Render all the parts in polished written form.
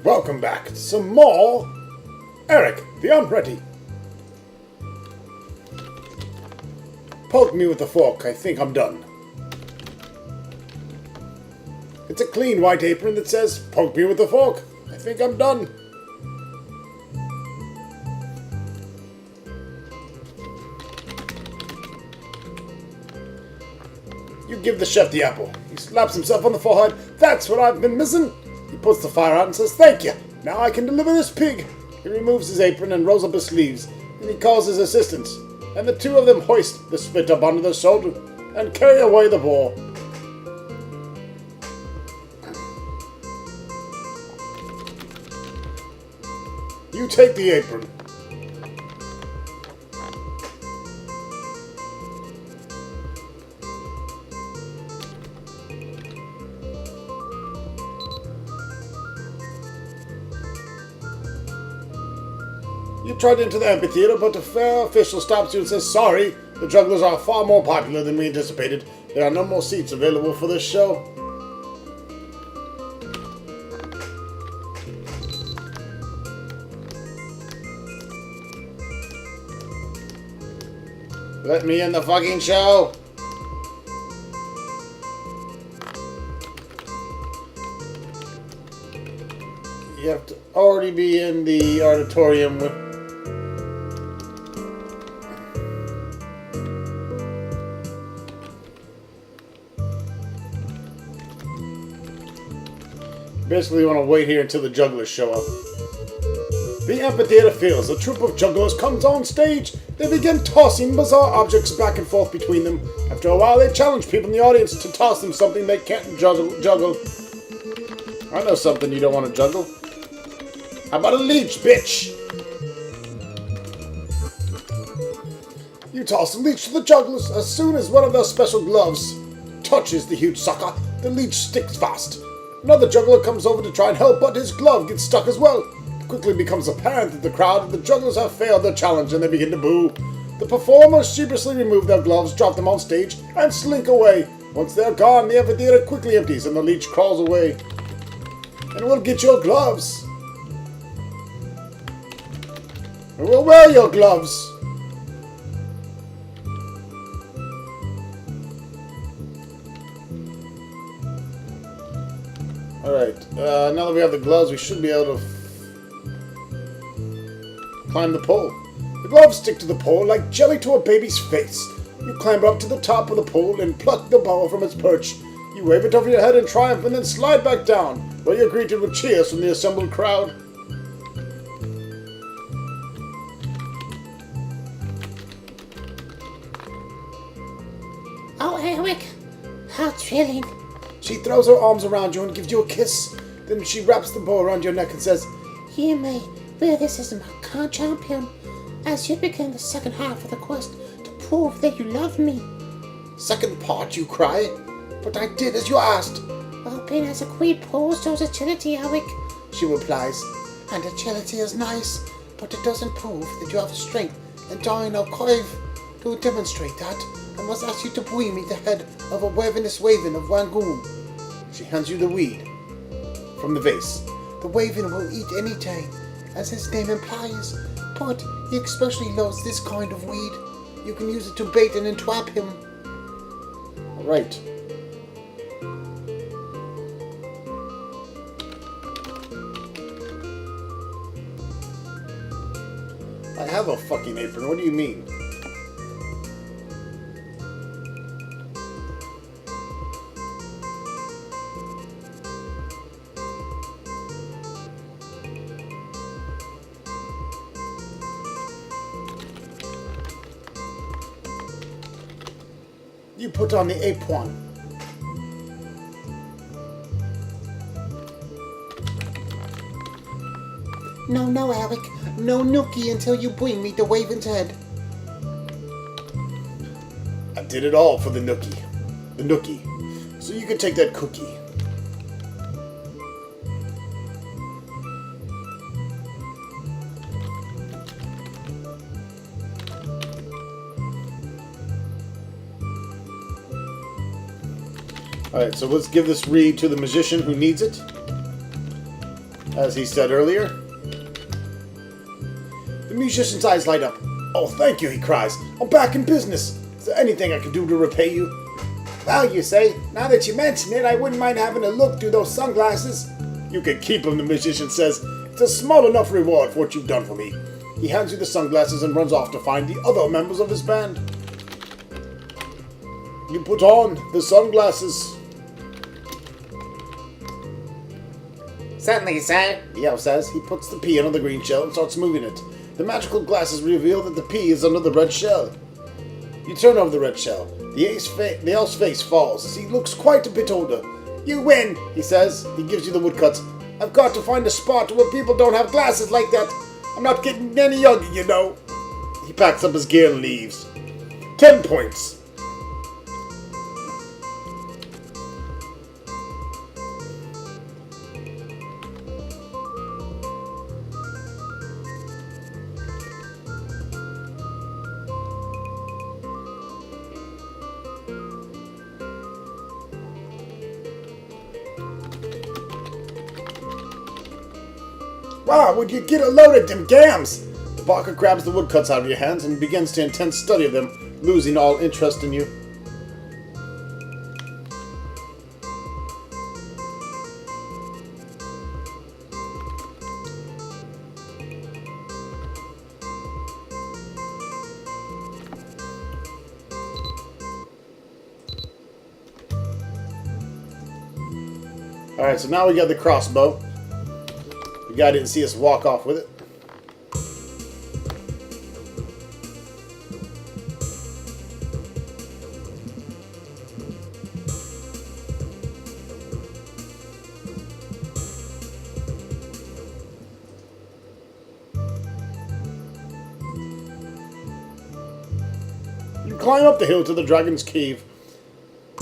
Welcome back to some more Eric, the Unready. Poke me with the fork, I think I'm done. It's a clean white apron that says, poke me with the fork, I think I'm done. You give the chef the apple. He slaps himself on the forehead. That's what I've been missing. He puts the fire out and says, thank you. Now I can deliver this pig. He removes his apron and rolls up his sleeves. Then he calls his assistants. And the two of them hoist the spit up onto their shoulder and carry away the boar. You take the apron. You trot into the amphitheater, but a fair official stops you and says, sorry, the jugglers are far more popular than we anticipated. There are no more seats available for this show. Let me in the fucking show. You have to already be in the auditorium with... Basically, you want to wait here until the jugglers show up. The amphitheater fills. A troupe of jugglers comes on stage. They begin tossing bizarre objects back and forth between them. After a while, they challenge people in the audience to toss them something they can't juggle. I know something you don't want to juggle. How about a leech, bitch? You toss a leech to the jugglers. As soon as one of their special gloves touches the huge sucker, the leech sticks fast. Another juggler comes over to try and help, but his glove gets stuck as well. It quickly becomes apparent that the crowd and the jugglers have failed their challenge and they begin to boo. The performers sheepishly remove their gloves, drop them on stage, and slink away. Once they're gone, the amphitheater quickly empties and the leech crawls away. And we'll get your gloves. And we'll wear your gloves. Alright, now that we have the gloves, we should be able to climb the pole. The gloves stick to the pole like jelly to a baby's face. You climb up to the top of the pole and pluck the boa from its perch. You wave it over your head in triumph and then slide back down, where you're greeted with cheers from the assembled crowd. Oh, Eric, how thrilling. She throws her arms around you and gives you a kiss. Then she wraps the bow around your neck and says, You may wear this as my car champion, as you begin the second half of the quest to prove that you love me. Second part, you cry. But I did as you asked. Well, being as a queen pose shows agility, Eric. She replies, And agility is nice, but it doesn't prove that you have the strength and dying of courage. To demonstrate that, I must ask you to bring me the head of a ravenous raven of Rangoon. She hands you the weed from the vase. The raven will eat any day, as his name implies, but he especially loves this kind of weed. You can use it to bait and entrap him. Alright. I have a fucking apron, what do you mean? You put on the apron. No, Eric. No nookie until you bring me the raven's head. I did it all for the nookie. The nookie. So you can take that cookie. Alright, so let's give this reed to the magician who needs it. as he said earlier. The musician's eyes light up. "Oh, thank you," he cries. "I'm back in business. Is there anything I can do to repay you?" "Well, you say, now that you mention it, I wouldn't mind having a look through those sunglasses." "You can keep them," the musician says. "It's a small enough reward for what you've done for me." He hands you the sunglasses and runs off to find the other members of his band. You put on the sunglasses. "Certainly, sir," The elf says. He puts the pea under the green shell and starts moving it. The magical glasses reveal that the pea is under the red shell. You turn over the red shell. The elf's face falls as he looks quite a bit older. "You win," he says. He gives you the woodcuts. "I've got to find a spot where people don't have glasses like that. I'm not getting any younger, you know." He packs up his gear and leaves. 10 points. "Wow, would you get a load of them gams?" The barker grabs the woodcuts out of your hands and begins to intense study of them, losing all interest in you. Alright, so now we got the crossbow. The guy didn't see us walk off with it. You climb up the hill to the dragon's cave.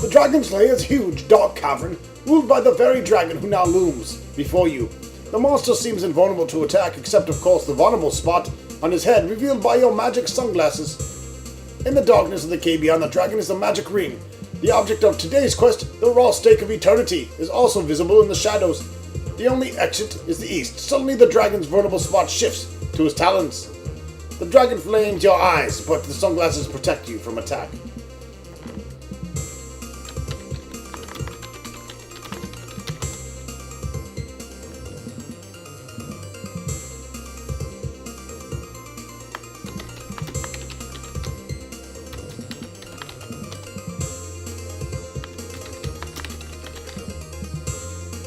The dragon's lair is a huge, dark cavern, ruled by the very dragon who now looms before you. The monster seems invulnerable to attack, except of course the vulnerable spot on his head, revealed by your magic sunglasses. In the darkness of the cave beyond the dragon is the magic ring. The object of today's quest, the raw stake of eternity, is also visible in the shadows. The only exit is the east. Suddenly the dragon's vulnerable spot shifts to his talons. The dragon flames your eyes, but the sunglasses protect you from attack.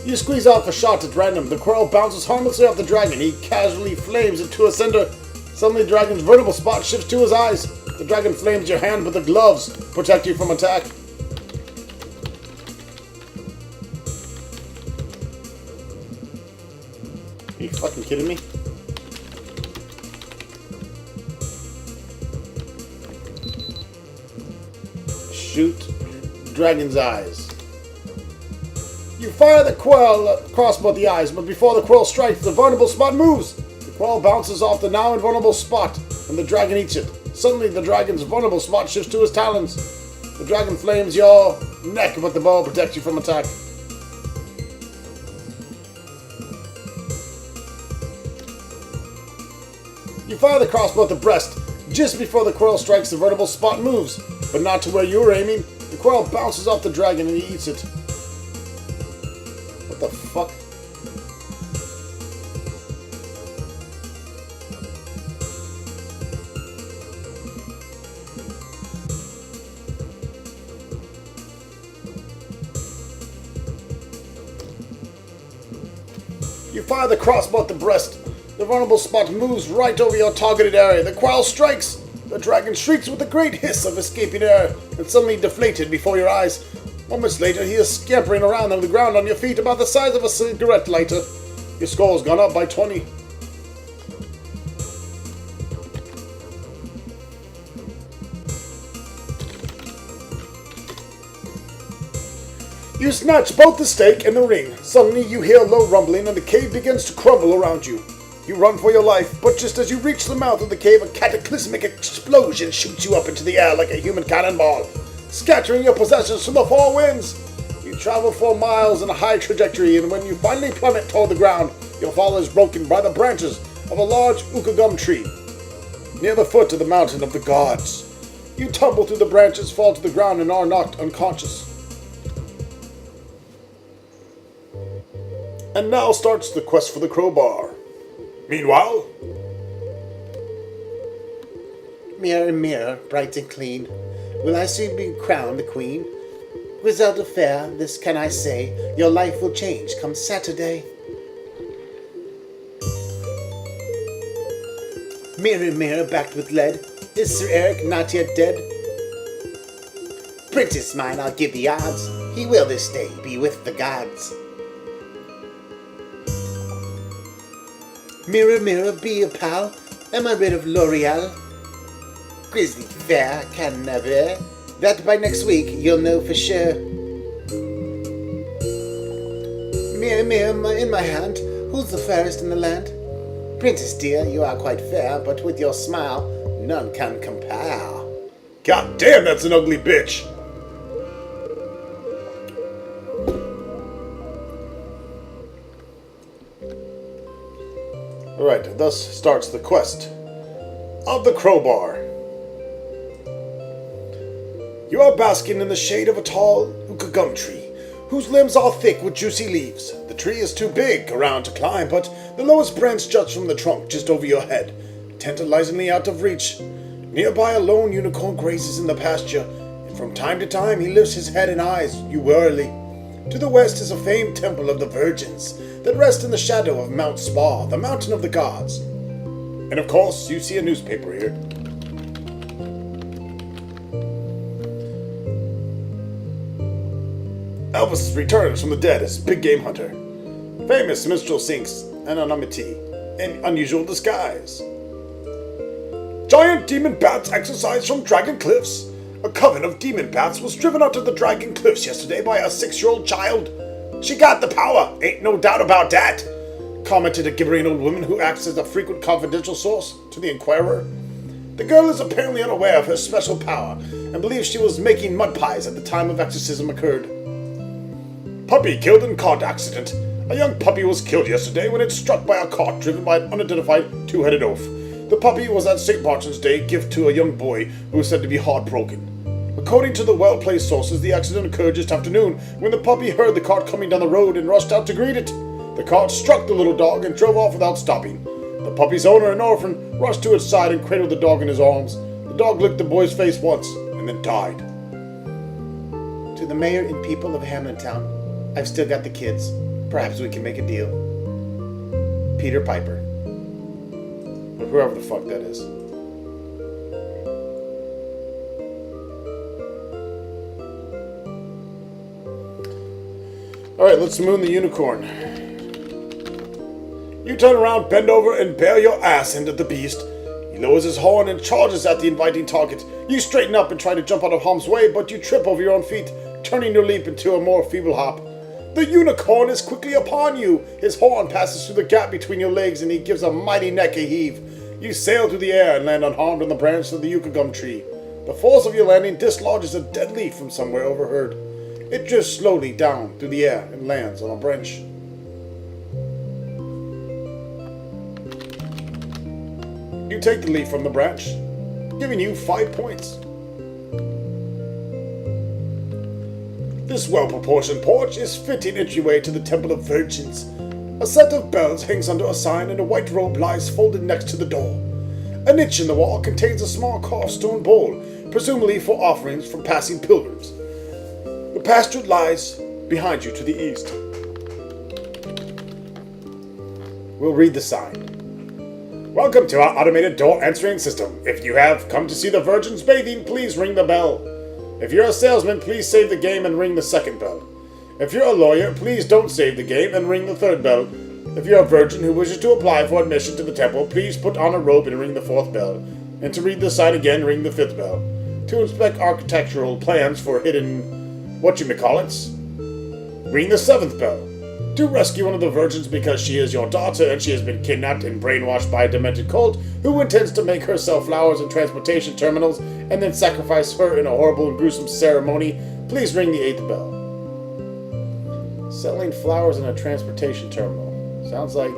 You squeeze off a shot at random. The quarrel bounces harmlessly off the dragon. He casually flames it to a cinder. Suddenly the dragon's vulnerable spot shifts to his eyes. The dragon flames your hand, but the gloves protect you from attack. Are you fucking kidding me? Shoot dragon's eyes. You fire the crossbow at the eyes, but before the quill strikes, the vulnerable spot moves. The quill bounces off the now invulnerable spot, and the dragon eats it. Suddenly, the dragon's vulnerable spot shifts to his talons. The dragon flames your neck, but the bow protects you from attack. You fire the crossbow at the breast. Just before the quill strikes, the vulnerable spot moves, but not to where you were aiming. The quill bounces off the dragon, and he eats it. What the fuck? You fire the crossbow at the breast. The vulnerable spot moves right over your targeted area. The quail strikes. The dragon shrieks with a great hiss of escaping air and suddenly deflated before your eyes. Moments later, he is scampering around on the ground on your feet about the size of a cigarette lighter. Your score's gone up by 20. You snatch both the stake and the ring. Suddenly, you hear a low rumbling and the cave begins to crumble around you. You run for your life, but just as you reach the mouth of the cave, a cataclysmic explosion shoots you up into the air like a human cannonball, scattering your possessions to the four winds. You travel for miles in a high trajectory, and when you finally plummet toward the ground, Your fall is broken by the branches of a large ukagum tree near the foot of the mountain of the gods. You tumble through the branches, fall to the ground, and are knocked unconscious. And now starts the quest for the crowbar. Meanwhile, Mirror, mirror, bright and clean, will I soon be crowned the queen? Griselda fair, this can I say, your life will change come Saturday. Mirror, mirror, backed with lead, is Sir Eric not yet dead? Princess mine, I'll give the odds, he will this day be with the gods. Mirror, mirror, be a pal, am I rid of L'Oreal? Grizzly fair, can never, that by next week you'll know for sure. Mirror, mirror, in my hand, who's the fairest in the land? Princess dear, you are quite fair, but with your smile, none can compare. God damn, that's an ugly bitch! Alright, thus starts the quest of the crowbar. You are basking in the shade of a tall ukagum tree, whose limbs are thick with juicy leaves. The tree is too big around to climb, but the lowest branch juts from the trunk just over your head, tantalizingly out of reach. Nearby, a lone unicorn grazes in the pasture, and from time to time he lifts his head and eyes you warily. To the west is a famed temple of the virgins that rest in the shadow of Mount Spa, the mountain of the gods. And of course, you see a newspaper here. Elvis returns from the dead as big game hunter. Famous minstrel sinks anonymity in unusual disguise. Giant demon bats exercise from dragon cliffs. A coven of demon bats was driven out of the dragon cliffs yesterday by a 6-year-old child. She got the power, ain't no doubt about that, commented a gibbering old woman who acts as a frequent confidential source to the Inquirer. The girl is apparently unaware of her special power and believes she was making mud pies at the time of exorcism occurred. Puppy killed in cart accident. A young puppy was killed yesterday when it struck by a cart driven by an unidentified two-headed oaf. The puppy was at St. Martin's Day gift to a young boy who was said to be heartbroken. According to the well-placed sources, the accident occurred just afternoon when the puppy heard the cart coming down the road and rushed out to greet it. The cart struck the little dog and drove off without stopping. The puppy's owner, an orphan, rushed to its side and cradled the dog in his arms. The dog licked the boy's face once and then died. To the mayor and people of Hamlintown, I've still got the kids. Perhaps we can make a deal. Peter Piper. Or whoever the fuck that is. Alright, let's moon the unicorn. You turn around, bend over, and bear your ass into the beast. He lowers his horn and charges at the inviting target. You straighten up and try to jump out of harm's way, but you trip over your own feet, turning your leap into a more feeble hop. The unicorn is quickly upon you. His horn passes through the gap between your legs and he gives a mighty neck a heave. You sail through the air and land unharmed on the branch of the ukagum tree. The force of your landing dislodges a dead leaf from somewhere overheard. It drifts slowly down through the air and lands on a branch. You take the leaf from the branch, giving you 5 points. This well-proportioned porch is fitting entryway to the Temple of Virgins. A set of bells hangs under a sign and a white robe lies folded next to the door. A niche in the wall contains a small carved stone bowl, presumably for offerings from passing pilgrims. The pasture lies behind you to the east. We'll read the sign. Welcome to our automated door answering system. If you have come to see the virgins bathing, please ring the bell. If you're a salesman, please save the game and ring the second bell. If you're a lawyer, please don't save the game and ring the third bell. If you're a virgin who wishes to apply for admission to the temple, please put on a robe and ring the fourth bell. And to read the sign again, ring the fifth bell. To inspect architectural plans for hidden whatchamacallits, ring the seventh bell. To rescue one of the virgins because she is your daughter and she has been kidnapped and brainwashed by a demented cult who intends to make her sell flowers in transportation terminals and then sacrifice her in a horrible and gruesome ceremony, please ring the eighth bell. Selling flowers in a transportation terminal. Sounds like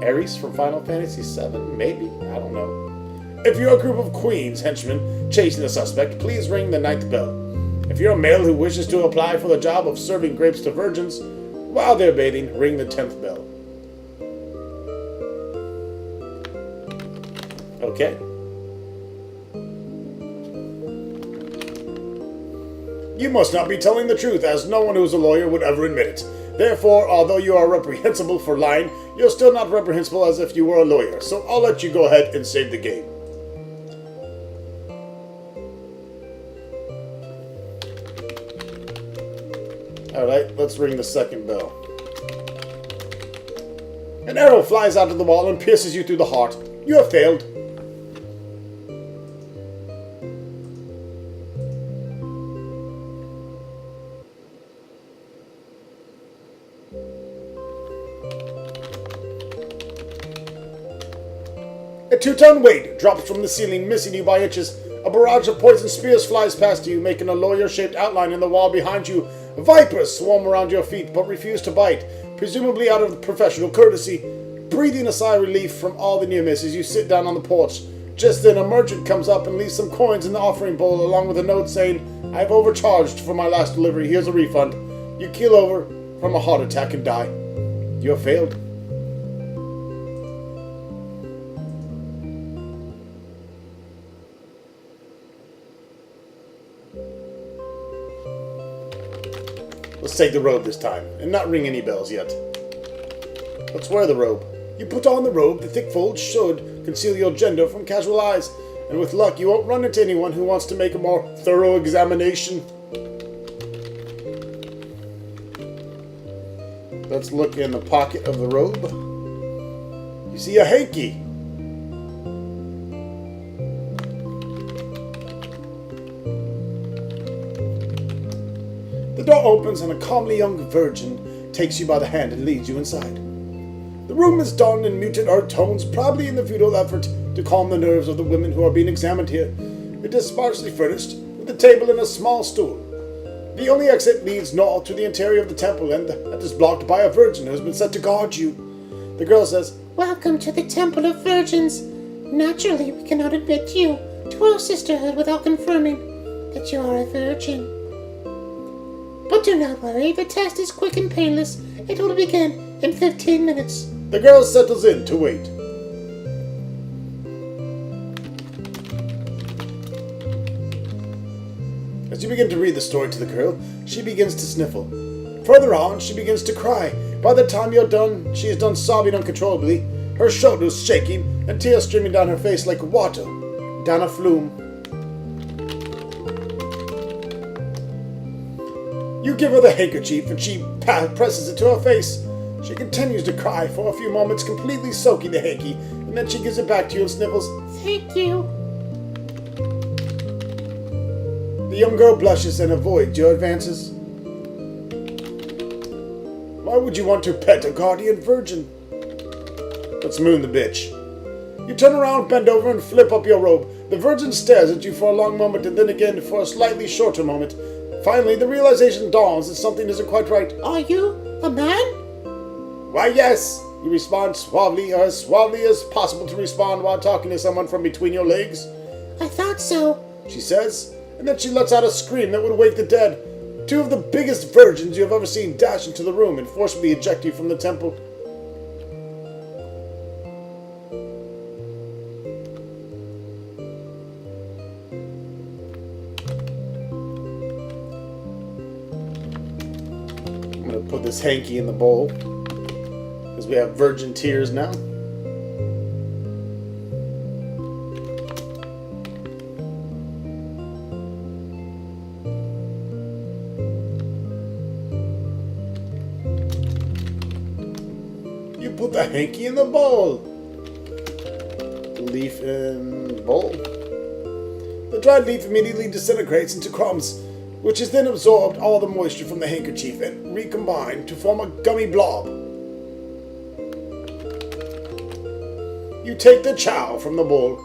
Ares from Final Fantasy VII, maybe? I don't know. If you're a group of Queen's henchmen chasing a suspect, please ring the 9th bell. If you're a male who wishes to apply for the job of serving grapes to virgins while they're bathing, ring the 10th bell. Okay. You must not be telling the truth, as no one who is a lawyer would ever admit it. Therefore, although you are reprehensible for lying, you're still not reprehensible as if you were a lawyer, so I'll let you go ahead and save the game. Alright, let's ring the 2nd bell. An arrow flies out of the wall and pierces you through the heart. You have failed. A 2-ton weight drops from the ceiling, missing you by inches. A barrage of poison spears flies past you, making a lawyer-shaped outline in the wall behind you. Vipers swarm around your feet, but refuse to bite, presumably out of professional courtesy. Breathing a sigh of relief from all the near misses, you sit down on the porch. Just then, a merchant comes up and leaves some coins in the offering bowl, along with a note saying, "I've overcharged for my last delivery. Here's a refund." You keel over from a heart attack and die. You have failed. Let's take the robe this time, and not ring any bells yet. Let's wear the robe. You put on the robe, the thick folds should conceal your gender from casual eyes, and with luck you won't run into anyone who wants to make a more thorough examination. Let's look in the pocket of the robe. You see a hanky. The door opens and a comely young virgin takes you by the hand and leads you inside. The room is done in muted earth tones, probably in the futile effort to calm the nerves of the women who are being examined here. It is sparsely furnished, with a table and a small stool. The only exit leads north to the interior of the temple, and that is blocked by a virgin who has been set to guard you. The girl says, "Welcome to the Temple of Virgins. Naturally, we cannot admit you to our sisterhood without confirming that you are a virgin. But do not worry, the test is quick and painless. It will begin in 15 minutes. The girl settles in to wait. As you begin to read the story to the girl, she begins to sniffle. Further on, she begins to cry. By the time you're done, she is done sobbing uncontrollably, her shoulders shaking, and tears streaming down her face like water down a flume. You give her the handkerchief, and she presses it to her face. She continues to cry for a few moments, completely soaking the hanky, and then she gives it back to you and sniffles. Thank you. The young girl blushes and avoids your advances. Why would you want to pet a guardian virgin? Let's moon the bitch. You turn around, bend over, and flip up your robe. The virgin stares at you for a long moment, and then again for a slightly shorter moment. Finally, the realization dawns that something isn't quite right. Are you a man? Why, yes, you respond suavely, or as suavely as possible to respond while talking to someone from between your legs. I thought so, She says, and then she lets out a scream that would wake the dead. Two of the biggest virgins you have ever seen dash into the room and forcibly eject you from the temple. I'm going to put this hanky in the bowl, because we have virgin tears now. You put the hanky in the bowl. Leaf in the bowl. The dried leaf immediately disintegrates into crumbs, which has then absorbed all the moisture from the handkerchief and recombined to form a gummy blob. You take the chow from the bowl.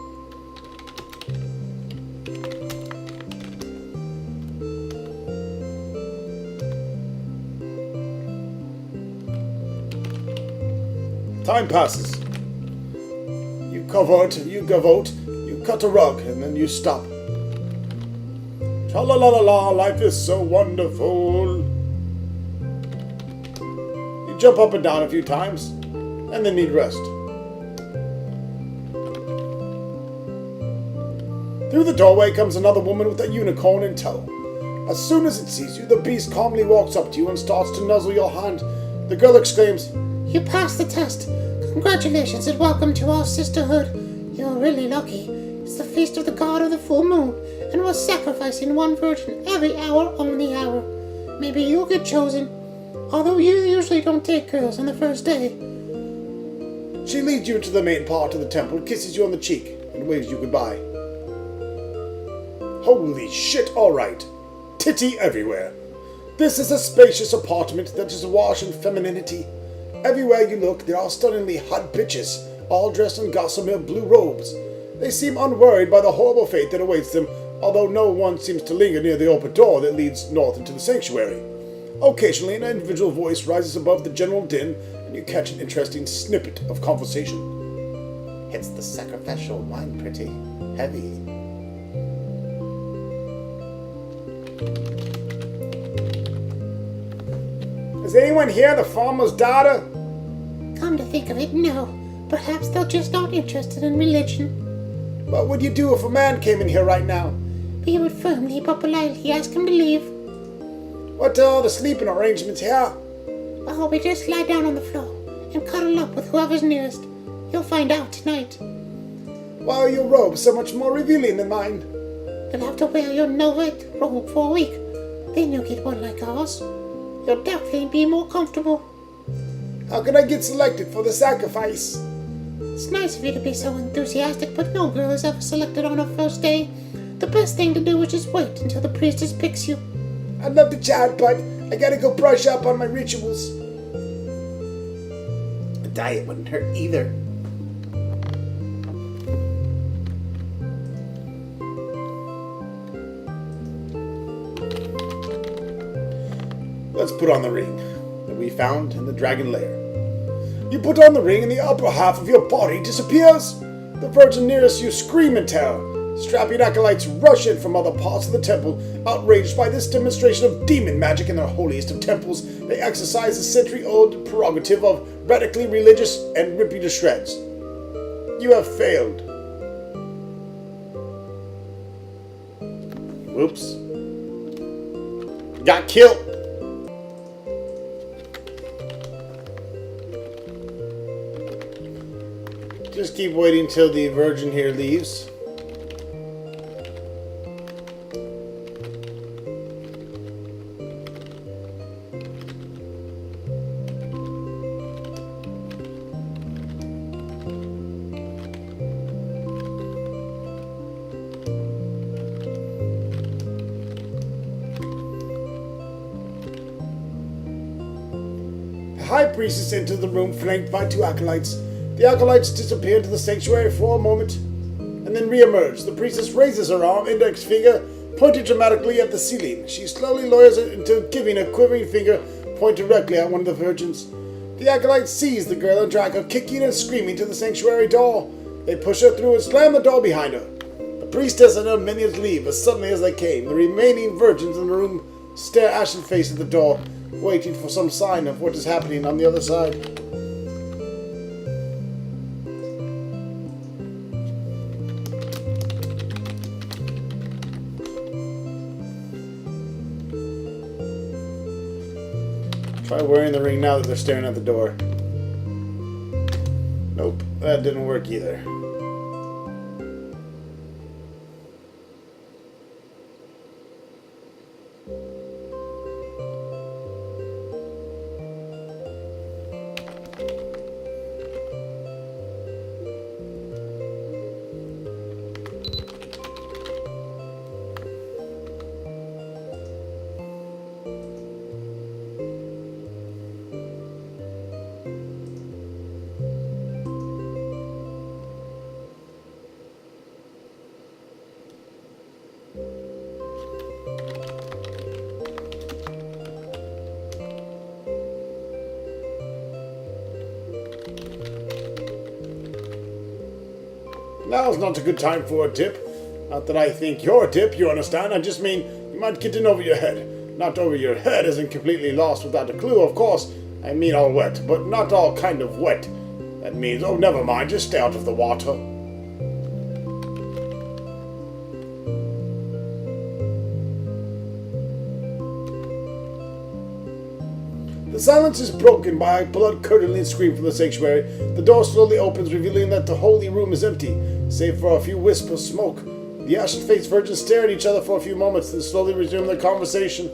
Time passes. You cavort, you cut a rug, and then you stop. Tra-la-la-la-la, life is so wonderful. You jump up and down a few times, and then need rest. Through the doorway comes another woman with a unicorn in tow. As soon as it sees you, the beast calmly walks up to you and starts to nuzzle your hand. The girl exclaims, You passed the test. Congratulations and welcome to our sisterhood. You're really lucky. It's the feast of the god of the full moon, and we're sacrificing one virgin every hour on the hour. Maybe you'll get chosen, although you usually don't take girls on the first day. She leads you to the main part of the temple, kisses you on the cheek, and waves you goodbye. Holy shit, alright. Titty everywhere. This is a spacious apartment that is awash in femininity. Everywhere you look, there are stunningly hot bitches, all dressed in gossamer blue robes. They seem unworried by the horrible fate that awaits them, although no one seems to linger near the open door that leads north into the sanctuary. Occasionally, an individual voice rises above the general din, and you catch an interesting snippet of conversation. It's the sacrificial wine, pretty heavy. Is anyone here the farmer's daughter? Come to think of it, no. Perhaps they're just not interested in religion. What would you do if a man came in here right now? We would firmly but politely ask him to leave. What are the sleeping arrangements here? Oh, we just lie down on the floor and cuddle up with whoever's nearest. You'll find out tonight. Why are your robes so much more revealing than mine? You'll have to wear your no-wet robe for a week. Then you'll get one like ours. You'll definitely be more comfortable. How can I get selected for the sacrifice? It's nice of you to be so enthusiastic, but no girl is ever selected on her first day. The best thing to do is just wait until the priestess picks you. I'd love to chat, but I gotta go brush up on my rituals. A diet wouldn't hurt either. Let's put on the ring that we found in the dragon lair. You put on the ring and the upper half of your body disappears. The virgin nearest you scream in terror. Strapping acolytes rush in from other parts of the temple, outraged by this demonstration of demon magic in their holiest of temples. They exercise the century-old prerogative of radically religious and rip you to shreds. You have failed. Whoops. Got killed. Just keep waiting till the virgin here leaves. The high priestess enters the room flanked by two acolytes. The acolytes disappear into the sanctuary for a moment, and then re-emerge. The priestess raises her arm, index finger, pointing dramatically at the ceiling. She slowly lowers it into giving a quivering finger point directly at one of the virgins. The acolytes seize the girl and drag her, kicking and screaming, to the sanctuary door. They push her through and slam the door behind her. The priestess and her minions leave as suddenly as they came. The remaining virgins in the room stare ashen-faced at the door, waiting for some sign of what is happening on the other side. Try wearing the ring now that they're staring at the door. Nope, that didn't work either. Now's not a good time for a tip. Not that I think you're a tip, you understand? I just mean you might get in over your head. Not over your head isn't completely lost without a clue, of course. I mean all wet, but not all kind of wet. That means, oh, never mind, just stay out of the water. The silence is broken by a blood-curdling scream from the sanctuary. The door slowly opens, revealing that the holy room is empty, save for a few wisps of smoke. The ashen-faced virgins stare at each other for a few moments, then slowly resume their conversation.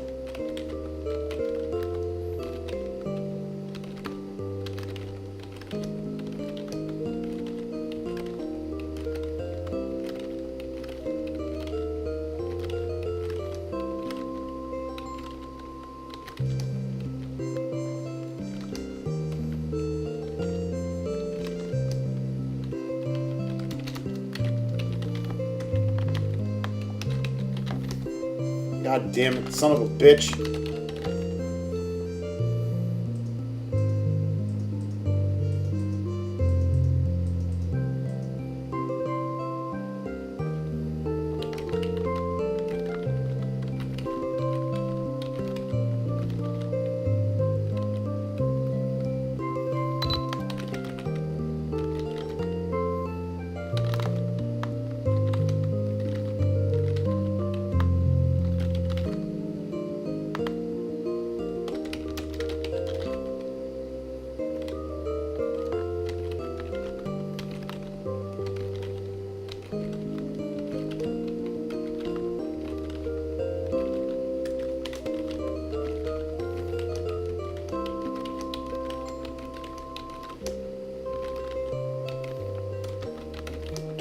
God damn it, son of a bitch.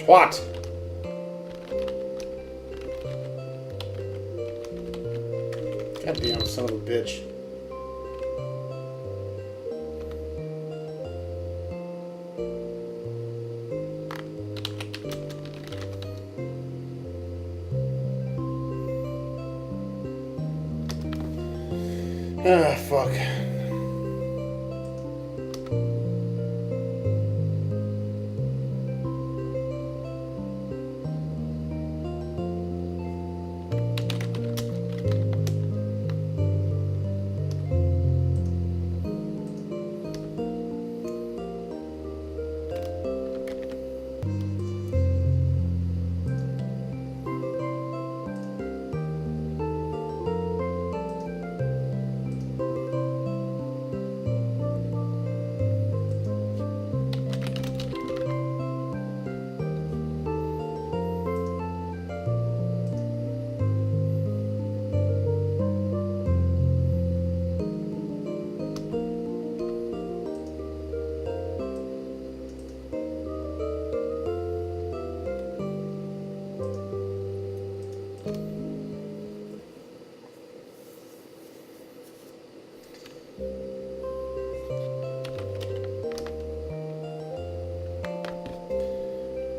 What? Goddamn son of a bitch. Ah, fuck.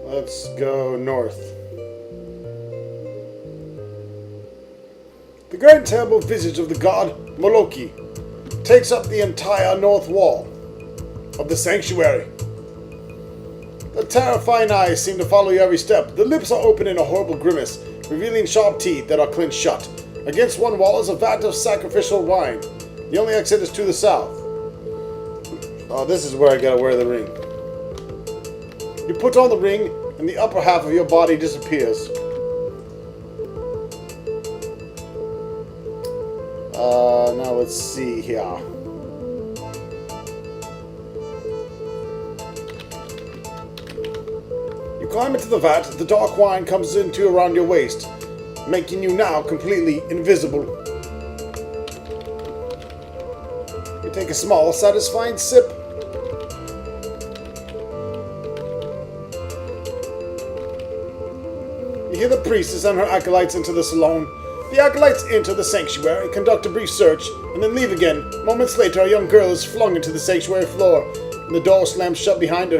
Let's go north. The great terrible visage of the god Moloki takes up the entire north wall of the sanctuary. The terrifying eyes seem to follow you every step. The lips are open in a horrible grimace, revealing sharp teeth that are clenched shut. Against one wall is a vat of sacrificial wine. The only exit is to the south. Oh, this is where I gotta wear the ring. You put on the ring, and the upper half of your body disappears. Now let's see here. You climb into the vat, the dark wine comes into around your waist, making you now completely invisible. You take a small, satisfying sip. You hear the priestess and her acolytes enter the salon. The acolytes enter the sanctuary, conduct a brief search, and then leave again. Moments later, a young girl is flung into the sanctuary floor, and the door slams shut behind her.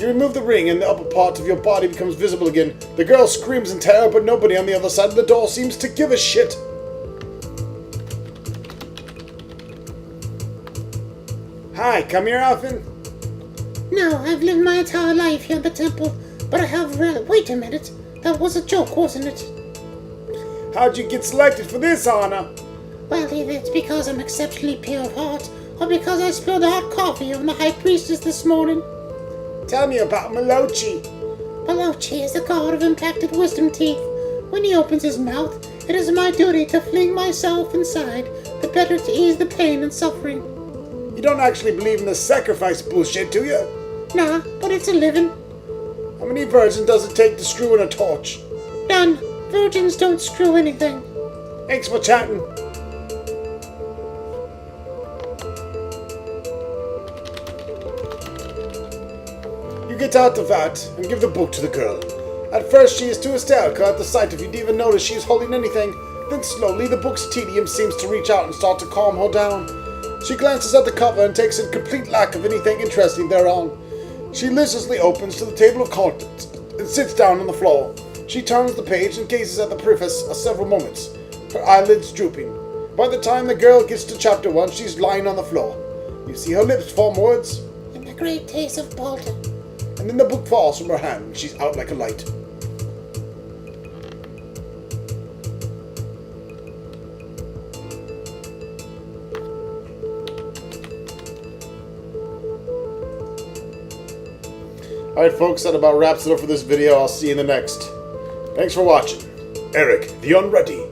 You remove the ring, and the upper part of your body becomes visible again. The girl screams in terror, but nobody on the other side of the door seems to give a shit. Hi, come here often? No, I've lived my entire life here in the temple, but I have wait a minute. That was a joke, wasn't it? How'd you get selected for this honor? Well, either it's because I'm exceptionally pure of heart, or because I spilled hot coffee on the High Priestess this morning. Tell me about Malochi. Malochi is the god of impacted wisdom teeth. When he opens his mouth, it is my duty to fling myself inside, the better to ease the pain and suffering. You don't actually believe in the sacrifice bullshit, do you? Nah, but it's a living. How many virgins does it take to screw in a torch? None. Virgins don't screw anything. Thanks for chatting. You get out of that and give the book to the girl. At first she is too hysterical at the sight of you to even notice she is holding anything. Then slowly the book's tedium seems to reach out and start to calm her down. She glances at the cover and takes in complete lack of anything interesting thereon. She listlessly opens to the table of contents and sits down on the floor. She turns the page and gazes at the preface for several moments, her eyelids drooping. By the time the girl gets to chapter 1, she's lying on the floor. You see her lips form words, "In the great days of Balder." and then the book falls from her hand and she's out like a light. Alright folks, that about wraps it up for this video. I'll see you in the next. Thanks for watching. Eric, the Unready.